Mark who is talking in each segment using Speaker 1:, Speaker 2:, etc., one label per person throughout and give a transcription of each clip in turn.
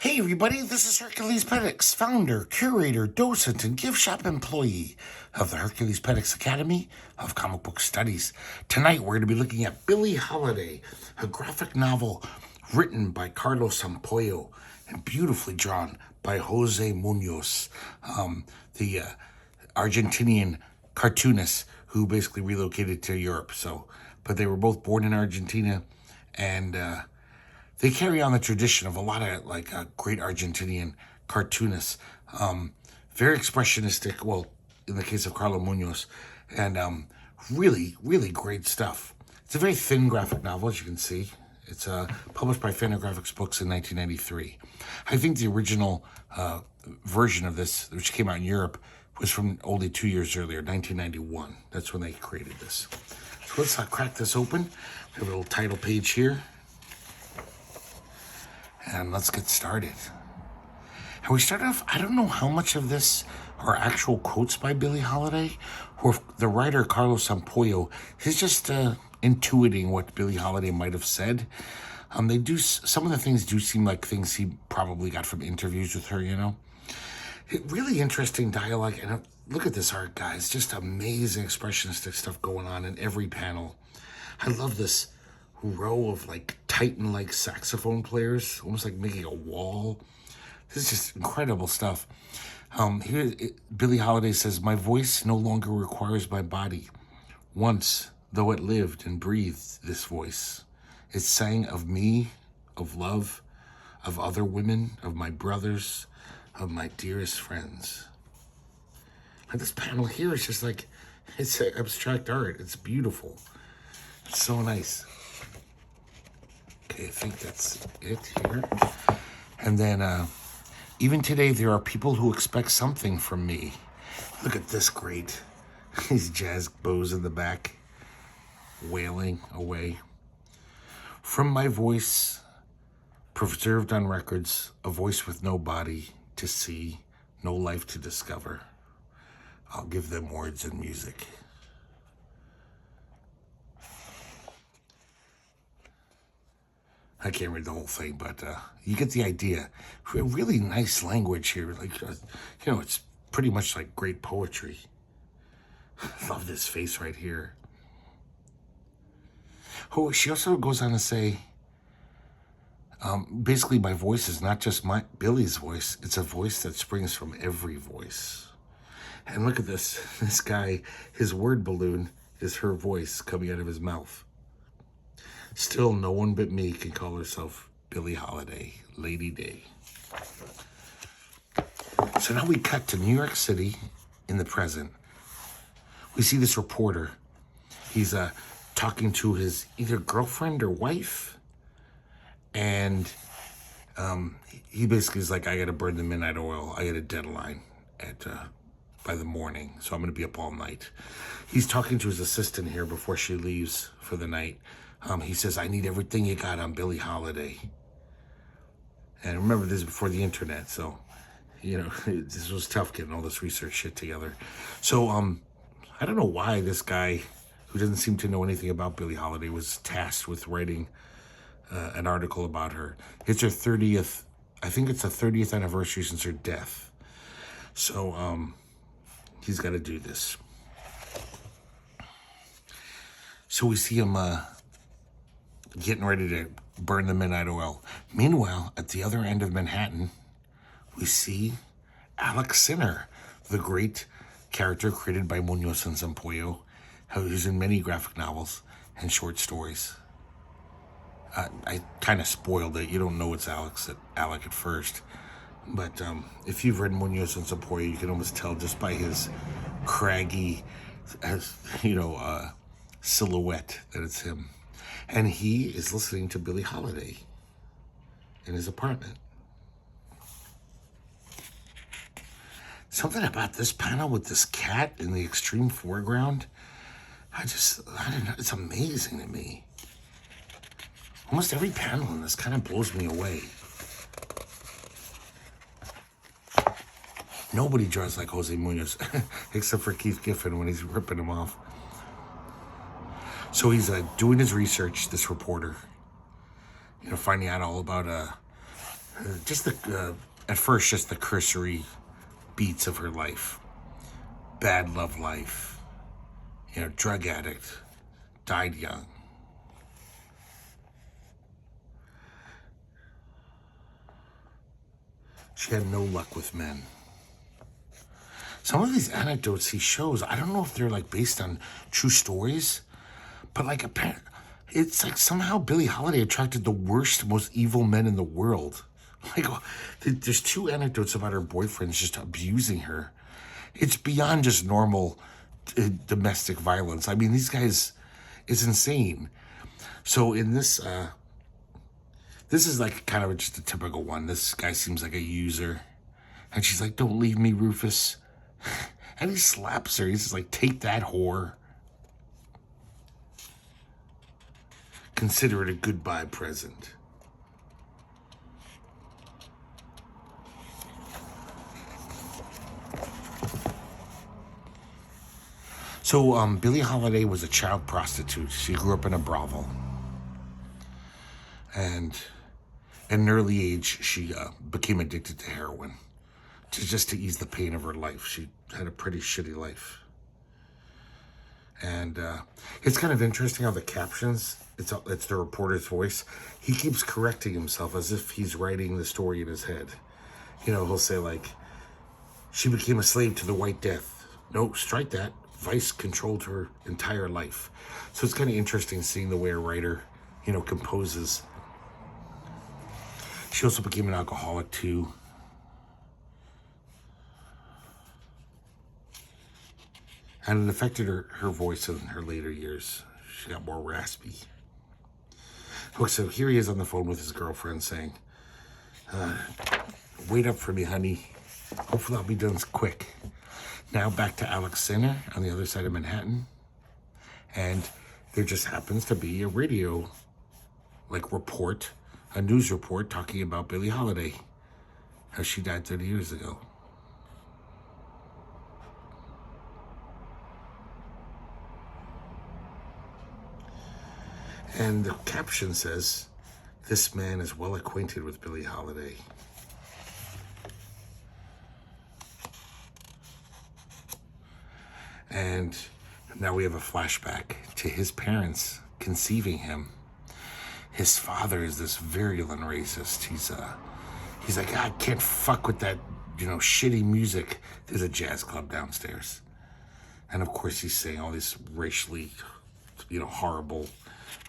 Speaker 1: Hey everybody, this is herculespetix, founder, curator, docent, and gift shop employee of the herculespetix Academy of Comic Book Studies. Tonight we're going to be looking at Billie Holiday, a graphic novel written by Carlos Sampoyo and beautifully drawn by Jose Muñoz, the Argentinian cartoonist who basically relocated to Europe. But they were both born in Argentina, and they carry on the tradition of a lot of great Argentinian cartoonists. Very expressionistic, well, in the case of Carlos Muñoz, and really, really great stuff. It's a very thin graphic novel, as you can see. It's published by Fantagraphics Books in 1993. I think the original version of this, which came out in Europe, was from only 2 years earlier, 1991. That's when they created this. So let's crack this open. We have a little title page here. And let's get started. And we start off, I don't know how much of this are actual quotes by Billie Holiday, or if the writer Carlos Sampoyo is just intuiting what Billie Holiday might have said. Some of the things do seem like things he probably got from interviews with her, you know. Really interesting dialogue, and look at this art, guys. Just amazing expressionistic stuff going on in every panel. I love this row of Titan-like saxophone players, almost like making a wall. This is just incredible stuff. Billie Holiday says, "My voice no longer requires my body. Once, though it lived and breathed, this voice, it sang of me, of love, of other women, of my brothers, of my dearest friends." Like this panel here is just it's abstract art. It's beautiful. It's so nice. Okay, I think that's it here. And then, even today, there are people who expect something from me. Look at this great. These jazz bows in the back, wailing away. From my voice, preserved on records, a voice with no body to see, no life to discover. I'll give them words and music. I can't read the whole thing, but you get the idea. Really nice language here. It's pretty much like great poetry. Love this face right here. Oh, she also goes on to say, basically my voice is not just Billie's voice. It's a voice that springs from every voice. And look at this. This guy, his word balloon is her voice coming out of his mouth. Still, no one but me can call herself Billie Holiday, Lady Day. So now we cut to New York City in the present. We see this reporter. He's talking to his either girlfriend or wife. And he basically is like, I got to burn the midnight oil. I got a deadline by the morning, so I'm going to be up all night. He's talking to his assistant here before she leaves for the night. He says, I need everything you got on Billie Holiday. And remember, this is before the internet, so, this was tough getting all this research shit together. So, I don't know why this guy, who doesn't seem to know anything about Billie Holiday, was tasked with writing an article about her. It's her 30th, I think it's the 30th anniversary since her death. So, he's got to do this. So we see him getting ready to burn the midnight oil. Meanwhile, at the other end of Manhattan, we see Alex Sinner, the great character created by Muñoz and Sampoyo, who's in many graphic novels and short stories. I kind of spoiled it. You don't know it's Alec at first. But if you've read Muñoz and Sampoyo, you can almost tell just by his craggy, silhouette that it's him. And he is listening to Billie Holiday in his apartment. Something about this panel with this cat in the extreme foreground, I don't know, it's amazing to me. Almost every panel in this kind of blows me away. Nobody draws like Jose Muñoz, except for Keith Giffen when he's ripping him off. So he's doing his research, this reporter, finding out all about just at first, just the cursory beats of her life. Bad love life, drug addict, died young. She had no luck with men. Some of these anecdotes he shows, I don't know if they're like based on true stories, but like apparently, it's like somehow Billie Holiday attracted the worst, most evil men in the world. Like, there's 2 anecdotes about her boyfriends just abusing her. It's beyond just normal domestic violence. I mean, these guys is insane. So in this, this is like kind of just a typical one. This guy seems like a user. And she's like, "Don't leave me, Rufus." And he slaps her. He's just like, "Take that, whore. Consider it a goodbye present." So Billie Holiday was a child prostitute. She grew up in a brothel. And at an early age, she became addicted to heroin. Just to ease the pain of her life. She had a pretty shitty life. And it's kind of interesting how the captions, it's the reporter's voice. He keeps correcting himself as if he's writing the story in his head. He'll say like, "She became a slave to the White Death." No, strike that. Vice controlled her entire life. So it's kind of interesting seeing the way a writer, composes. She also became an alcoholic too. And it affected her voice in her later years. She got more raspy. Okay, so here he is on the phone with his girlfriend saying, "Wait up for me, honey. Hopefully I'll be done quick." Now back to Alex Center on the other side of Manhattan. And there just happens to be a radio, report, a news report talking about Billie Holiday, how she died 30 years ago. And the caption says, "This man is well acquainted with Billie Holiday." And now we have a flashback to his parents conceiving him. His father is this virulent racist. He's like, "I can't fuck with that, shitty music." There's a jazz club downstairs. And of course he's saying all these racially, horrible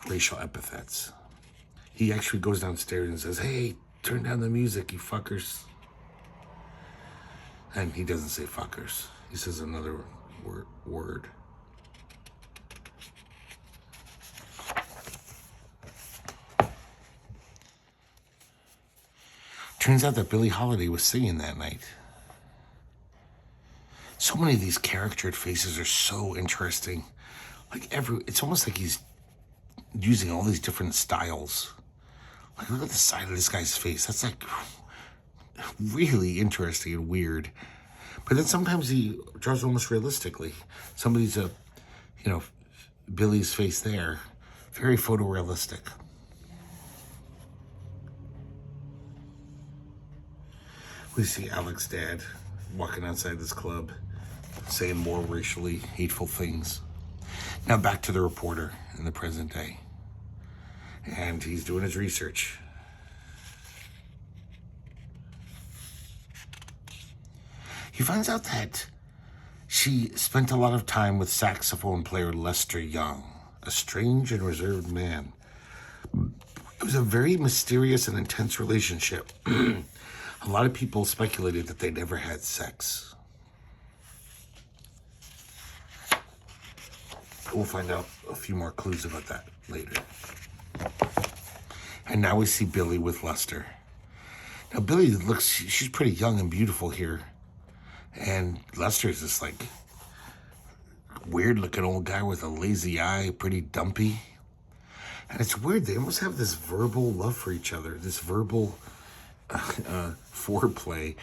Speaker 1: racial epithets. He actually goes downstairs and says, "Hey, turn down the music, you fuckers." And he doesn't say fuckers. He says another word. Turns out that Billie Holiday was singing that night. So many of these caricatured faces are so interesting. It's almost like he's using all these different styles. Look at the side of this guy's face. That's really interesting and weird. But then sometimes he draws almost realistically. Somebody's Billie's face there. Very photorealistic. We see Alex's dad walking outside this club, saying more racially hateful things. Now back to the reporter in the present day. And he's doing his research. He finds out that she spent a lot of time with saxophone player Lester Young, a strange and reserved man. It was a very mysterious and intense relationship. A lot of people speculated that they never had sex. We'll find out a few more clues about that later. And now we see Billie with Lester. Now Billie she's pretty young and beautiful here. And Lester's this weird looking old guy with a lazy eye, pretty dumpy. And it's weird, they almost have this verbal love for each other, this verbal foreplay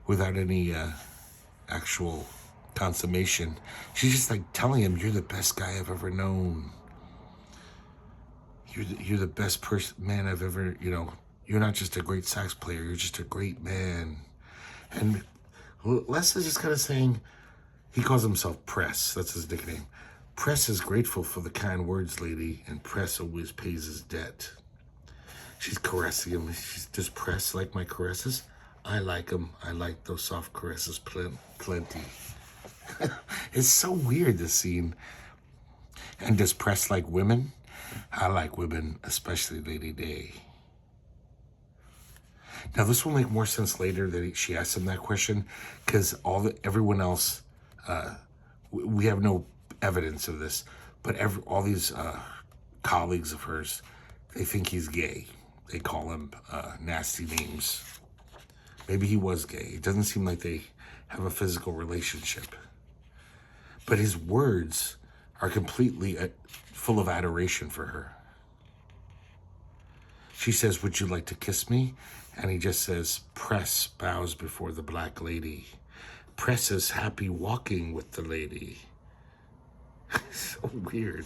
Speaker 1: without any actual consummation. She's just telling him, "You're the best guy I've ever known. You're the best man I've ever, You're not just a great sax player, you're just a great man. And Les is just kind of saying, he calls himself Press, that's his nickname. Press is grateful for the kind words, lady, and Press always pays his debt. She's caressing him. She's, does Press like my caresses? I like them. I like those soft caresses plenty. It's so weird, this scene. And does Press like women? I like women, especially Lady Day. Now, this will make more sense later that she asked him that question, because everyone else, we have no evidence of this, but all these colleagues of hers, they think he's gay. They call him nasty names. Maybe he was gay. It doesn't seem like they have a physical relationship. But his words are completely full of adoration for her. She says, would you like to kiss me? And he just says, Press bows before the black lady. Press is happy walking with the lady. So weird.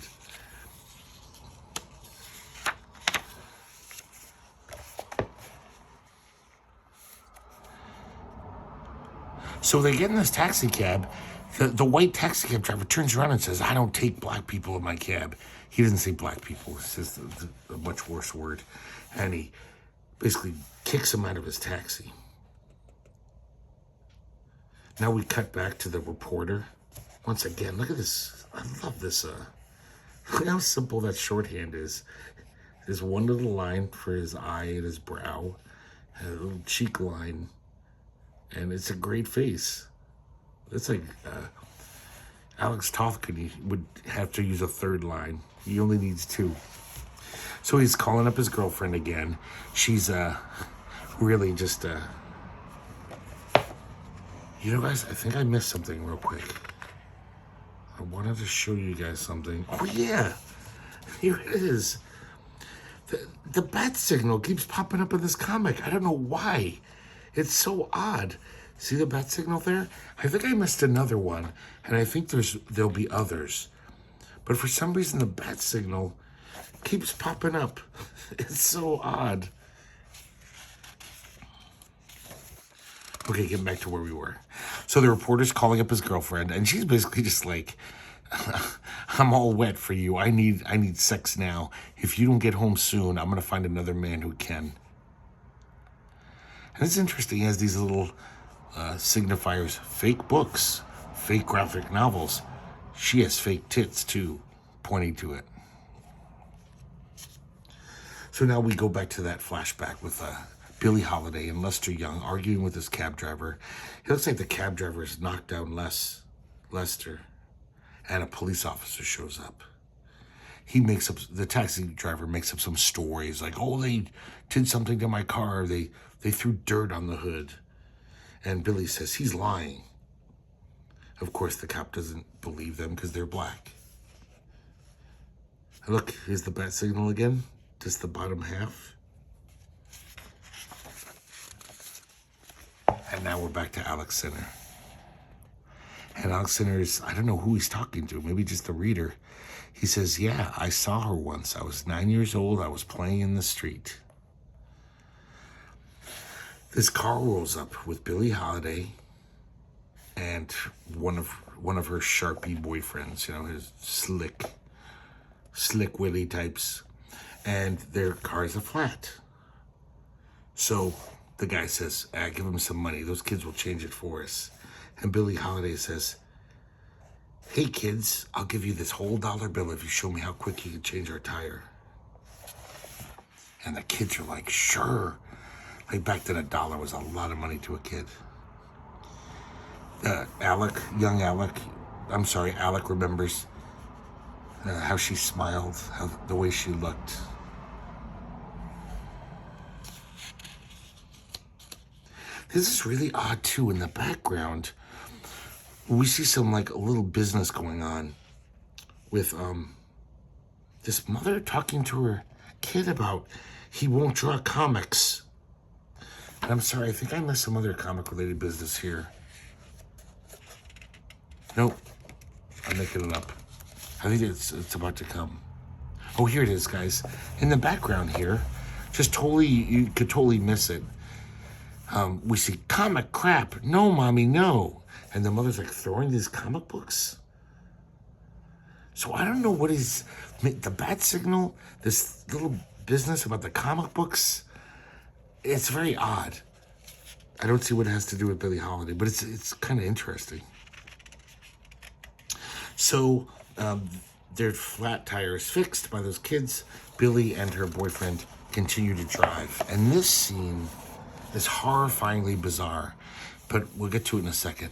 Speaker 1: So they get in this taxi cab. The white taxi cab driver turns around and says, I don't take black people in my cab. He doesn't say black people. He says a much worse word. And he basically kicks him out of his taxi. Now we cut back to the reporter. Once again, look at this. I love this. Look how simple that shorthand is. There's one little line for his eye and his brow, and a little cheek line, and it's a great face. It's like Alex Toth would have to use a third line. He only needs two. So he's calling up his girlfriend again. She's really just... You know, guys, I think I missed something real quick. I wanted to show you guys something. Oh, yeah. Here it is. The bat signal keeps popping up in this comic. I don't know why. It's so odd. See the bat signal there? I think I missed another one, and I think there'll be others. But for some reason, the bat signal keeps popping up. It's so odd. Okay, getting back to where we were. So the reporter's calling up his girlfriend, and she's basically just like, I'm all wet for you. I need sex now. If you don't get home soon, I'm going to find another man who can. And it's interesting, he has these little signifiers, fake books, fake graphic novels. She has fake tits, too, pointing to it. So now we go back to that flashback with Billie Holiday and Lester Young arguing with his cab driver. It looks like the cab driver has knocked down Lester, and a police officer shows up. The taxi driver makes up some stories like, oh, they did something to my car. They threw dirt on the hood. And Billy says he's lying. Of course, the cop doesn't believe them because they're black. And look, here's the bat signal again. Just the bottom half. And now we're back to Alex Sinner. And Alex Sinner is, I don't know who he's talking to, maybe just the reader. He says, yeah, I saw her once. I was 9 years old. I was playing in the street. This car rolls up with Billie Holiday and one of her Sharpie boyfriends, you know, his slick Willie types. And their car's a flat. So the guy says, give him some money. Those kids will change it for us. And Billie Holiday says, hey, kids, I'll give you this whole dollar bill if you show me how quick you can change our tire. And the kids are like, sure. Like back then, $1 was a lot of money to a kid. Alec remembers how she smiled, the way she looked. This is really odd, too. In the background, we see some, like, a little business going on with this mother talking to her kid about he won't draw comics. And I'm sorry, I think I missed some other comic-related business here. Nope. I'm making it up. I think it's about to come. Oh, here it is, guys. In the background here, Just totally, you could totally miss it. We see comic crap. No, mommy, no. And the mother's like throwing these comic books. So I don't know what is the bat signal, this little business about the comic books. It's very odd. I don't see what it has to do with Billie Holiday, but it's kind of interesting. So their flat tire is fixed by those kids. Billie and her boyfriend continue to drive. And this scene is horrifyingly bizarre, but we'll get to it in a second.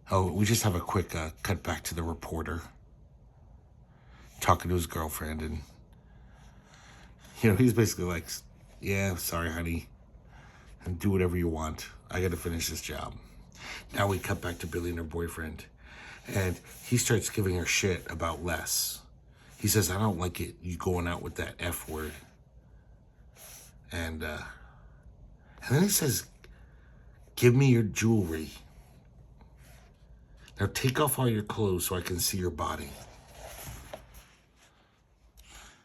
Speaker 1: Oh, we just have a quick cut back to the reporter talking to his girlfriend. And, he's basically like, yeah, sorry, honey. And do whatever you want. I got to finish this job. Now we cut back to Billie and her boyfriend. And he starts giving her shit about Les. He says, I don't like it, you going out with that F word. And then he says, give me your jewelry. Now take off all your clothes so I can see your body.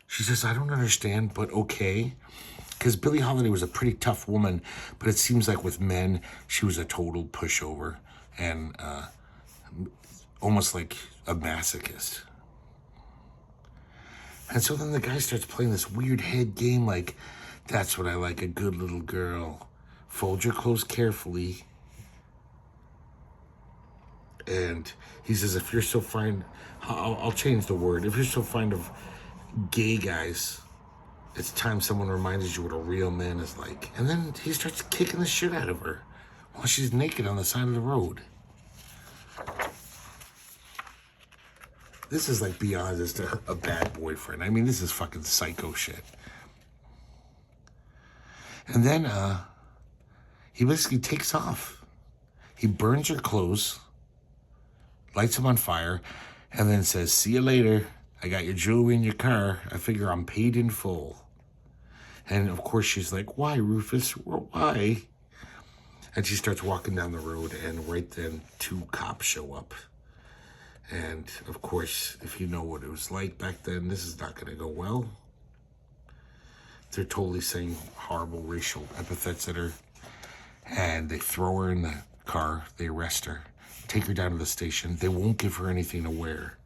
Speaker 1: She says, I don't understand, but okay. Because Billie Holiday was a pretty tough woman, but it seems like with men, she was a total pushover and almost like a masochist. And so then the guy starts playing this weird head game like, that's what I like, a good little girl. Fold your clothes carefully. And he says, if you're so fond, I'll change the word. If you're so fond of gay guys, it's time someone reminds you what a real man is like. And then he starts kicking the shit out of her while she's naked on the side of the road. This is like beyond just a bad boyfriend. I mean, this is fucking psycho shit. And then he basically takes off. He burns her clothes, lights them on fire, and then says, see you later. I got your jewelry in your car. I figure I'm paid in full. And of course she's like, why, Rufus? Why? And she starts walking down the road, and right then 2 cops show up. And of course, if you know what it was like back then, this is not going to go well. They're totally saying horrible racial epithets at her. And they throw her in the car. They arrest her, take her down to the station. They won't give her anything to wear.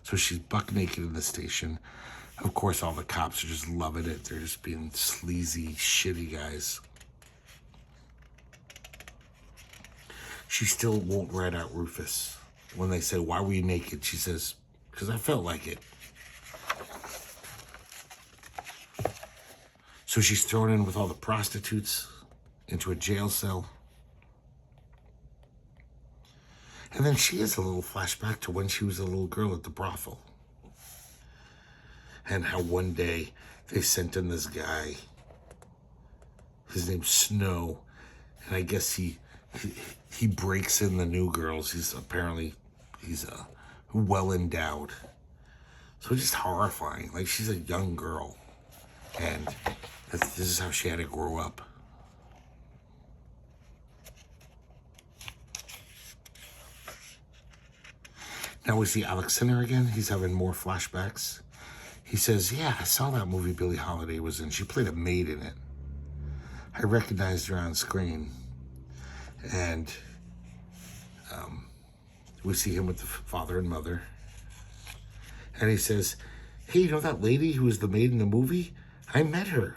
Speaker 1: So she's buck naked in the station. Of course, all the cops are just loving it. They're just being sleazy, shitty guys. She still won't rat out Rufus. When they say, why were you naked? She says, because I felt like it. So she's thrown in with all the prostitutes into a jail cell. And then she has a little flashback to when she was a little girl at the brothel. And how one day they sent in this guy. His name's Snow. And I guess he breaks in the new girls. He's well endowed. So it's just horrifying. Like, she's a young girl. And this is how she had to grow up. Now we see Alex Sinner again. He's having more flashbacks. He says, yeah, I saw that movie Billie Holiday was in. She played a maid in it. I recognized her on screen. And we see him with the father and mother. And he says, hey, you know that lady who was the maid in the movie? I met her.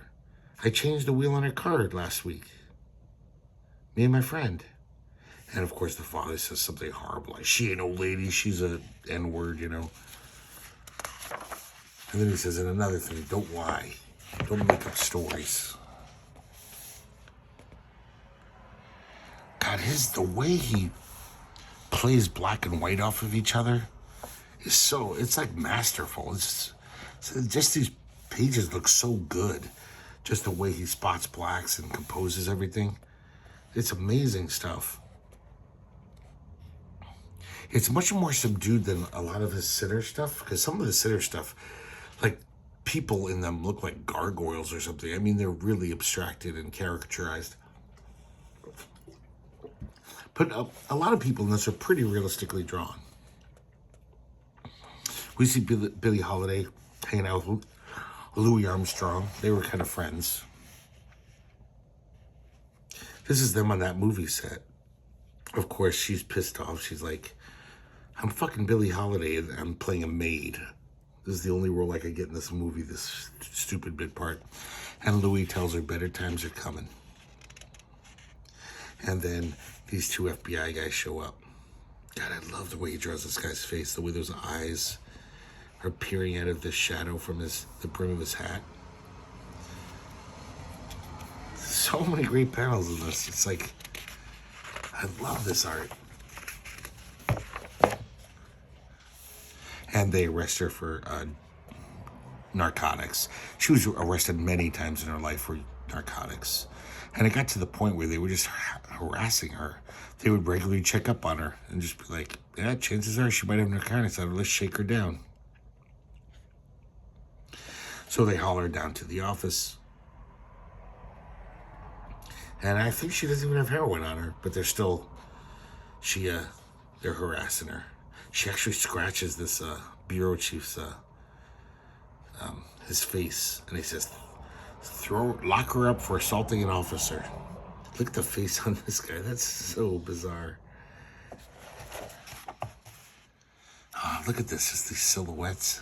Speaker 1: I changed the wheel on her car last week. Me and my friend. And of course the father says something horrible, like, she ain't no lady, she's a N-word, And then he says, and another thing, don't lie. Don't make up stories. God, the way he plays black and white off of each other is it's like masterful. It's just these pages look so good. Just the way he spots blacks and composes everything. It's amazing stuff. It's much more subdued than a lot of his sitter stuff, because some of the sitter stuff, like, people in them look like gargoyles or something. I mean, they're really abstracted and caricaturized. But a lot of people in this are pretty realistically drawn. We see Billie Holiday hanging out with Louis Armstrong. They were kind of friends. This is them on that movie set. Of course, she's pissed off. She's like, I'm fucking Billie Holiday and I'm playing a maid. This is the only role I could get in this movie, this stupid bit part. And Louis tells her better times are coming. And then these two FBI guys show up. God, I love the way he draws this guy's face, the way those eyes are peering out of the shadow from the brim of his hat. So many great panels in this. It's like, I love this art. And they arrest her for narcotics. She was arrested many times in her life for narcotics. And it got to the point where they were just harassing her. They would regularly check up on her and just be like, yeah, chances are she might have narcotics on her. Let's shake her down. So they haul her down to the office. And I think she doesn't even have heroin on her, but they're harassing her. She actually scratches this bureau chief's his face, and he says, lock her up for assaulting an officer. Look at the face on this guy. That's so bizarre. Oh, look at this, just these silhouettes.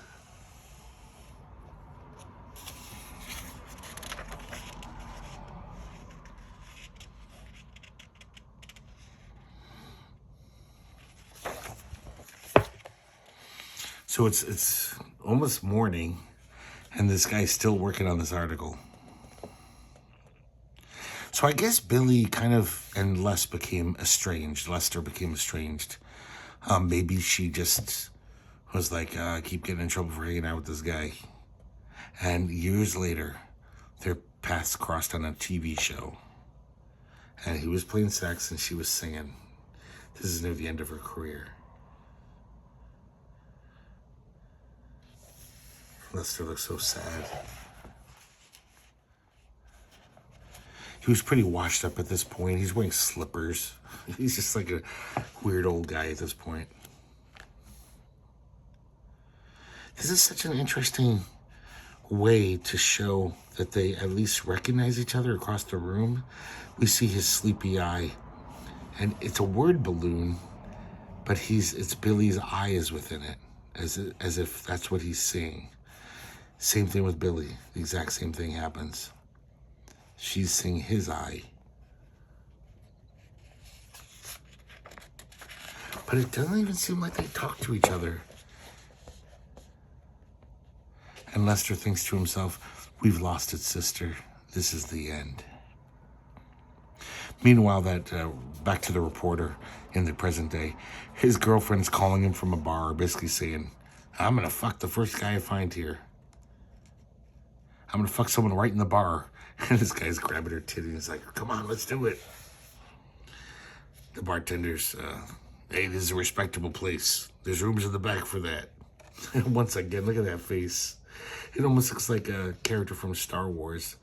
Speaker 1: So it's almost morning, and this guy's still working on this article. So I guess Billy and Lester became estranged. Maybe she just was like, keep getting in trouble for hanging out with this guy. And years later, their paths crossed on a TV show. And he was playing sax and she was singing. This is near the end of her career. Lester looks so sad. He was pretty washed up at this point. He's wearing slippers. He's just like a weird old guy at this point. This is such an interesting way to show that they at least recognize each other across the room. We see his sleepy eye, and it's a word balloon, but it's Billy's eye is within it, as if that's what he's seeing. Same thing with Billy. The exact same thing happens. She's seeing his eye. But it doesn't even seem like they talk to each other. And Lester thinks to himself, we've lost its sister. This is the end. Meanwhile, back to the reporter in the present day, his girlfriend's calling him from a bar, basically saying, I'm going to fuck the first guy I find here. I'm going to fuck someone right in the bar. And this guy's grabbing her titty and he's like, come on, let's do it. The bartender's, hey, this is a respectable place. There's rooms in the back for that. And once again, look at that face. It almost looks like a character from Star Wars.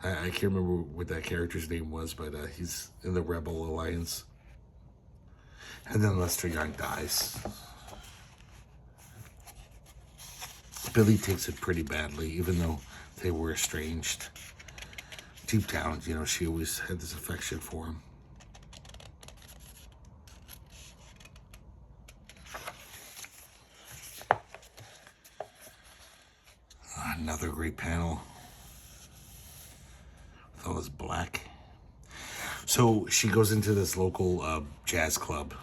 Speaker 1: I can't remember what that character's name was, but he's in the Rebel Alliance. And then Lester Young dies. Billy takes it pretty badly, even though they were estranged. Deep down, she always had this affection for him. Another great panel. With all this black. So she goes into this local jazz club.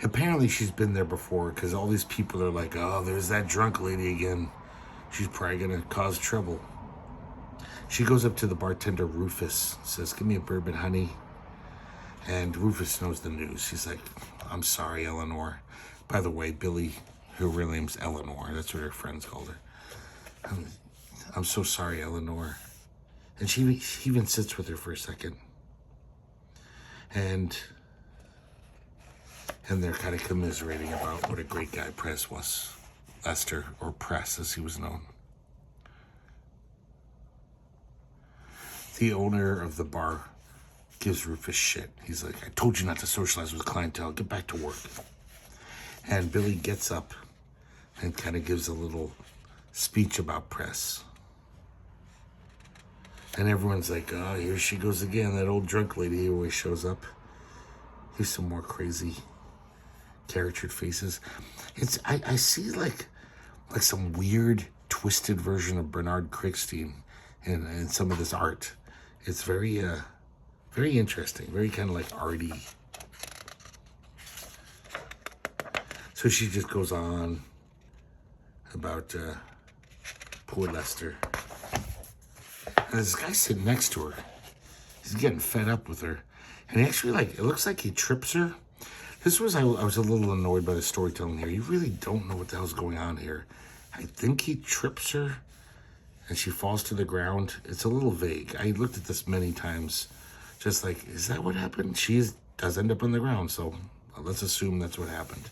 Speaker 1: Apparently she's been there before because all these people are like, oh, there's that drunk lady again. She's probably going to cause trouble. She goes up to the bartender, Rufus, says, give me a bourbon, honey. And Rufus knows the news. She's like, I'm sorry, Eleanor. By the way, Billy, her real name's Eleanor. That's what her friends called her. I'm so sorry, Eleanor. And she even sits with her for a second. And they're kind of commiserating about what a great guy Press was. Lester, or Press as he was known. The owner of the bar gives Rufus shit. He's like, I told you not to socialize with clientele. Get back to work. And Billy gets up and kind of gives a little speech about Press. And everyone's like, oh, here she goes again. That old drunk lady who always shows up. Here's some more crazy caricatured faces. I see like some weird twisted version of Bernard Krigstein in some of this art. It's very interesting, very kind of like arty. So she just goes on about poor Lester. And this guy sitting next to her, he's getting fed up with her. And he actually, like, it looks like he trips her. I was a little annoyed by the storytelling here. You really don't know what the hell's going on here. I think he trips her and she falls to the ground. It's a little vague. I looked at this many times, just like, is that what happened? She does end up on the ground, so let's assume that's what happened.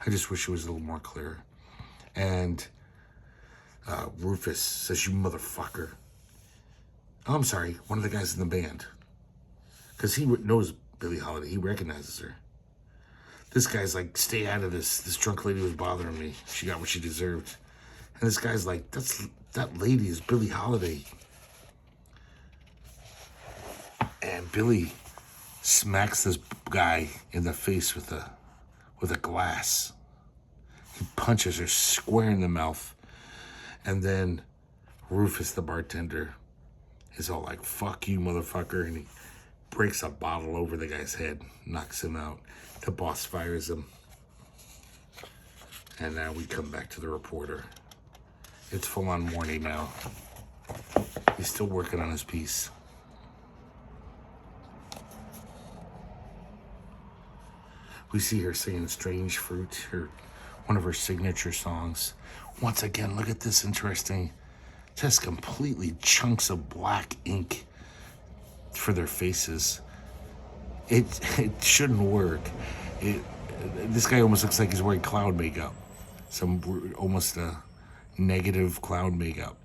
Speaker 1: I just wish it was a little more clear. And Rufus says, you motherfucker. Oh, I'm sorry, one of the guys in the band. Because he knows Billie Holiday. He recognizes her. This guy's like, stay out of this. This drunk lady was bothering me. She got what she deserved. And this guy's like, that lady is Billie Holiday. And Billy smacks this guy in the face with a glass. He punches her square in the mouth. And then Rufus, the bartender, is all like, fuck you, motherfucker. And he breaks a bottle over the guy's head, knocks him out. The boss fires him. And now we come back to the reporter. It's full on morning now. He's still working on his piece. We see her singing Strange Fruit, one of her signature songs. Once again, look at this interesting, just completely chunks of black ink for their faces. It shouldn't work. This guy almost looks like he's wearing cloud makeup. Some almost negative cloud makeup.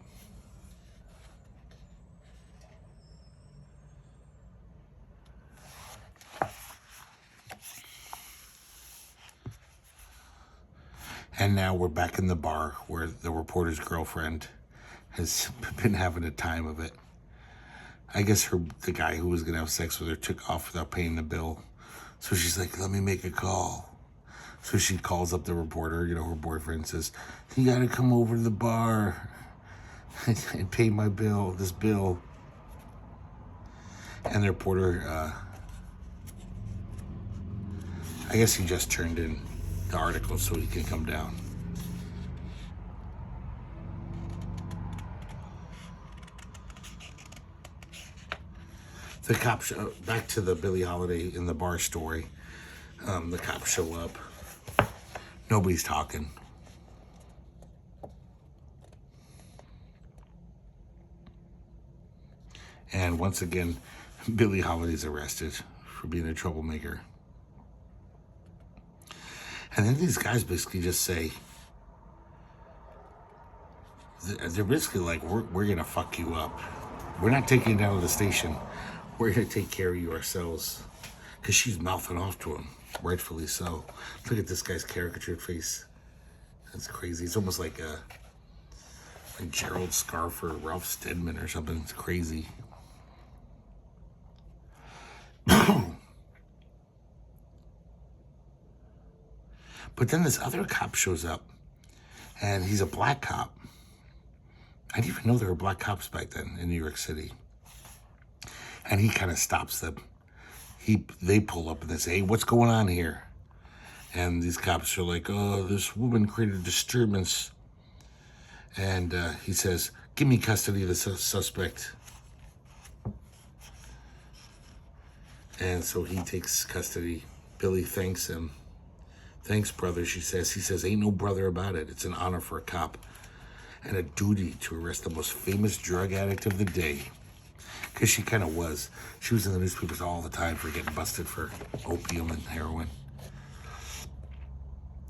Speaker 1: And now we're back in the bar where the reporter's girlfriend has been having a time of it. I guess the guy who was going to have sex with her took off without paying the bill. So she's like, let me make a call. So she calls up the reporter, her boyfriend, says, you got to come over to the bar and pay my bill, this bill. And the reporter, I guess he just turned in the article so he can come down. The cops, back to the Billie Holiday in the bar story. The cops show up. Nobody's talking. And once again, Billie Holiday's arrested for being a troublemaker. And then these guys basically just say, they're basically like, we're going to fuck you up. We're not taking you down to the station. We're going to take care of you ourselves. Because she's mouthing off to him, rightfully so. Look at this guy's caricatured face. That's crazy. It's almost like Gerald Scarfe or Ralph Steadman or something. It's crazy. But then this other cop shows up, and he's a black cop. I didn't even know there were black cops back then in New York City. And he kind of stops them. They pull up and they say, hey, what's going on here? And these cops are like, oh, this woman created a disturbance. And he says, give me custody of the suspect. And so he takes custody. Billy thanks him. Thanks, brother, she says. He says, ain't no brother about it. It's an honor for a cop and a duty to arrest the most famous drug addict of the day. Because she kind of was. She was in the newspapers all the time for getting busted for opium and heroin.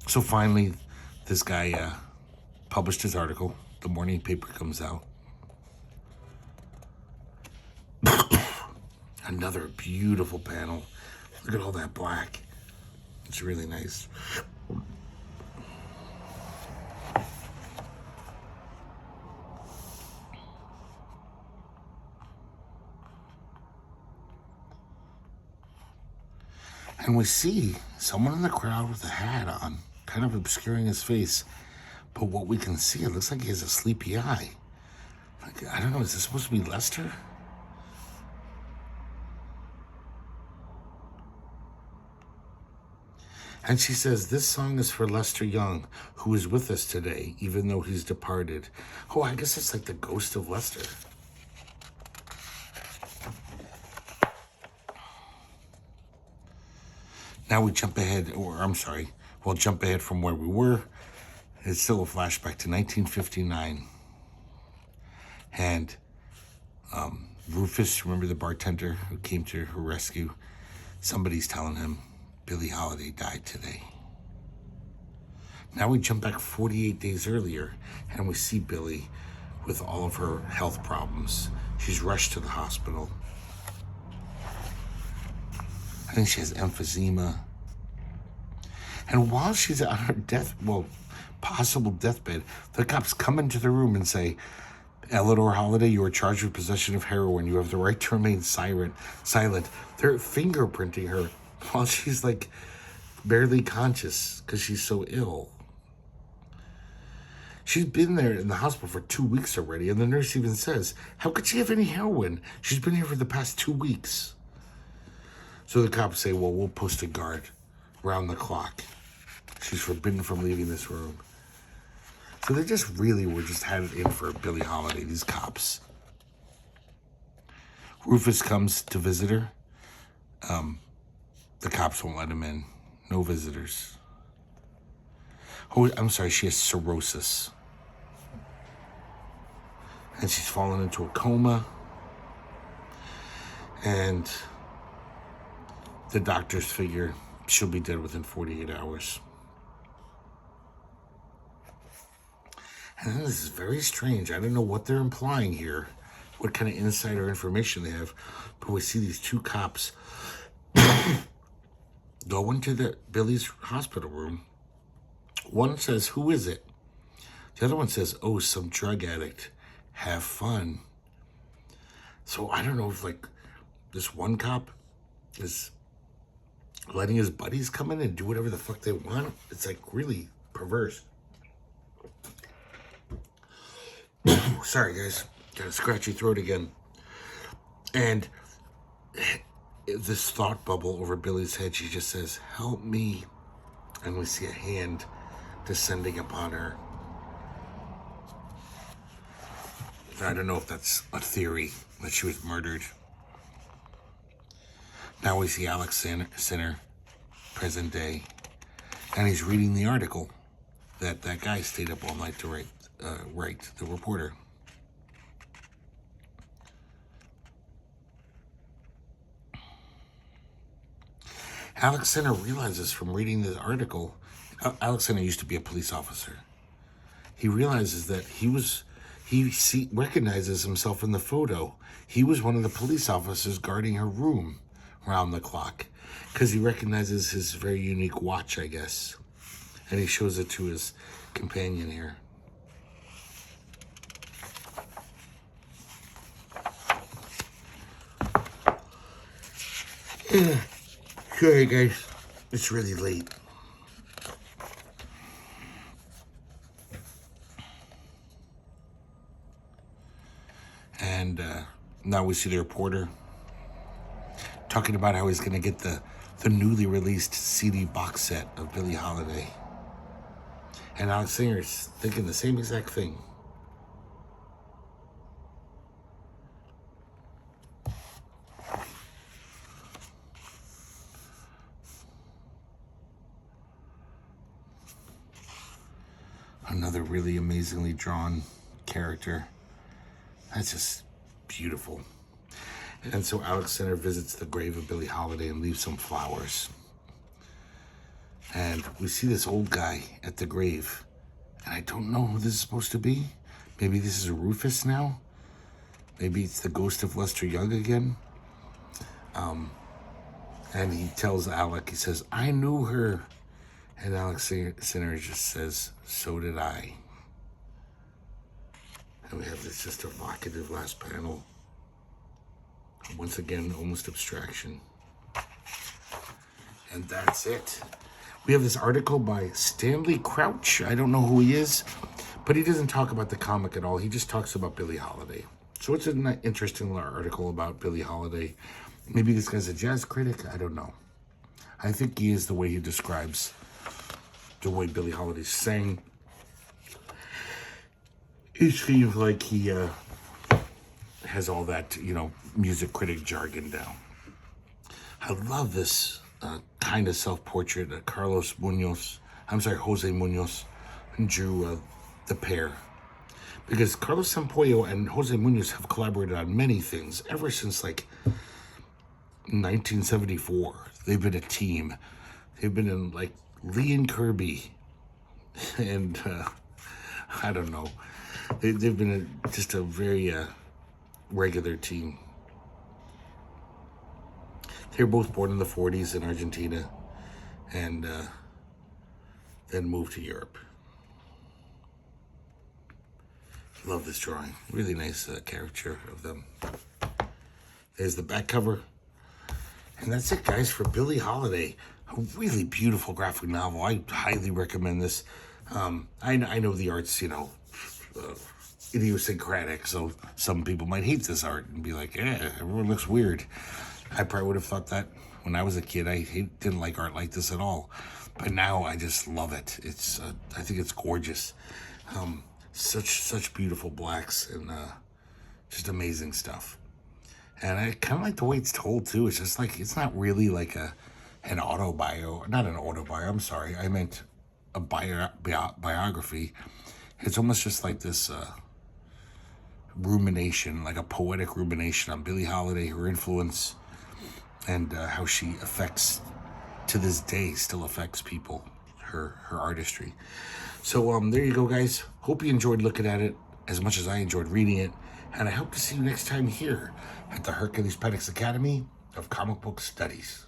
Speaker 1: So finally, this guy published his article. The morning paper comes out. Another beautiful panel. Look at all that black. It's really nice. And we see someone in the crowd with a hat on, kind of obscuring his face. But what we can see, it looks like he has a sleepy eye. Like, I don't know, is this supposed to be Lester? And she says, this song is for Lester Young, who is with us today, even though he's departed. Oh, I guess it's like the ghost of Lester. Now we jump ahead, we'll jump ahead from where we were. It's still a flashback to 1959. And Rufus, remember the bartender who came to her rescue? Somebody's telling him Billie Holiday died today. Now we jump back 48 days earlier, and we see Billie with all of her health problems. She's rushed to the hospital. I think she has emphysema. And while she's on her possible deathbed, the cops come into the room and say, Eleanor Holiday, you are charged with possession of heroin. You have the right to remain silent. They're fingerprinting her while she's like barely conscious because she's so ill. She's been there in the hospital for 2 weeks already, and the nurse even says, how could she have any heroin? She's been here for the past 2 weeks. So the cops say, well, we'll post a guard round the clock. She's forbidden from leaving this room. So they just really were just had it in for Billie Holiday, these cops. Rufus comes to visit her. The cops won't let him in. No visitors. Oh, I'm sorry, she has cirrhosis. And she's fallen into a coma. And the doctors figure she'll be dead within 48 hours. And this is very strange. I don't know what they're implying here, what kind of insider information they have, but we see these two cops go into Billie's hospital room. One says, who is it? The other one says, oh, some drug addict. Have fun. So I don't know if this one cop is letting his buddies come in and do whatever the fuck they want. It's really perverse. Sorry, guys. Got a scratchy throat again. And this thought bubble over Billie's head, she just says, help me. And we see a hand descending upon her. I don't know if that's a theory, that she was murdered. Now we see Alex Sinner, present day, and he's reading the article that guy stayed up all night to write, the reporter. Alex Sinner realizes from reading the article, Alex Sinner used to be a police officer. He realizes that he recognizes himself in the photo. He was one of the police officers guarding her room round the clock because he recognizes his very unique watch, I guess. And he shows it to his companion here. Sorry, guys. It's really late. And now we see the reporter talking about how he's going to get the newly released CD box set of Billie Holiday. And Alex Singer's thinking the same exact thing. Another really amazingly drawn character. That's just beautiful. And so Alex Sinner visits the grave of Billie Holiday and leaves some flowers. And we see this old guy at the grave. And I don't know who this is supposed to be. Maybe this is Rufus now. Maybe it's the ghost of Lester Young again. And he tells Alec, he says, I knew her. And Alex Sinner just says, so did I. And we have this just evocative last panel. Once again, almost abstraction. And that's it. We have this article by Stanley Crouch. I don't know who he is, but he doesn't talk about the comic at all. He just talks about Billie Holiday. So it's an interesting article about Billie Holiday. Maybe this guy's a jazz critic. I don't know. I think he is the way he describes the way Billie Holiday sang. It seems like he has all that, music critic jargon down. I love this kind of self-portrait that Jose Muñoz drew the pair. Because Carlos Sampoyo and Jose Muñoz have collaborated on many things ever since 1974. They've been a team. They've been in Lee and Kirby, and I don't know. They've been just a very regular team. They were both born in the 40s in Argentina, and then moved to Europe. Love this drawing. Really nice caricature of them. There's the back cover. And that's it, guys, for Billie Holiday. A really beautiful graphic novel. I highly recommend this. I know the art's, idiosyncratic, so some people might hate this art and be like, everyone looks weird. I probably would have thought that when I was a kid. I didn't like art like this at all. But now I just love it. I think it's gorgeous. Such beautiful blacks and just amazing stuff. And I kind of like the way it's told too. It's just it's not really an autobio, not an autobio. I'm sorry, I meant a biography. It's almost just like this rumination, like a poetic rumination on Billie Holiday, her influence, and how she to this day still affects people. Her artistry. So there you go, guys. Hope you enjoyed looking at it as much as I enjoyed reading it, and I hope to see you next time here at the Herculespetix Academy of Comic Book Studies.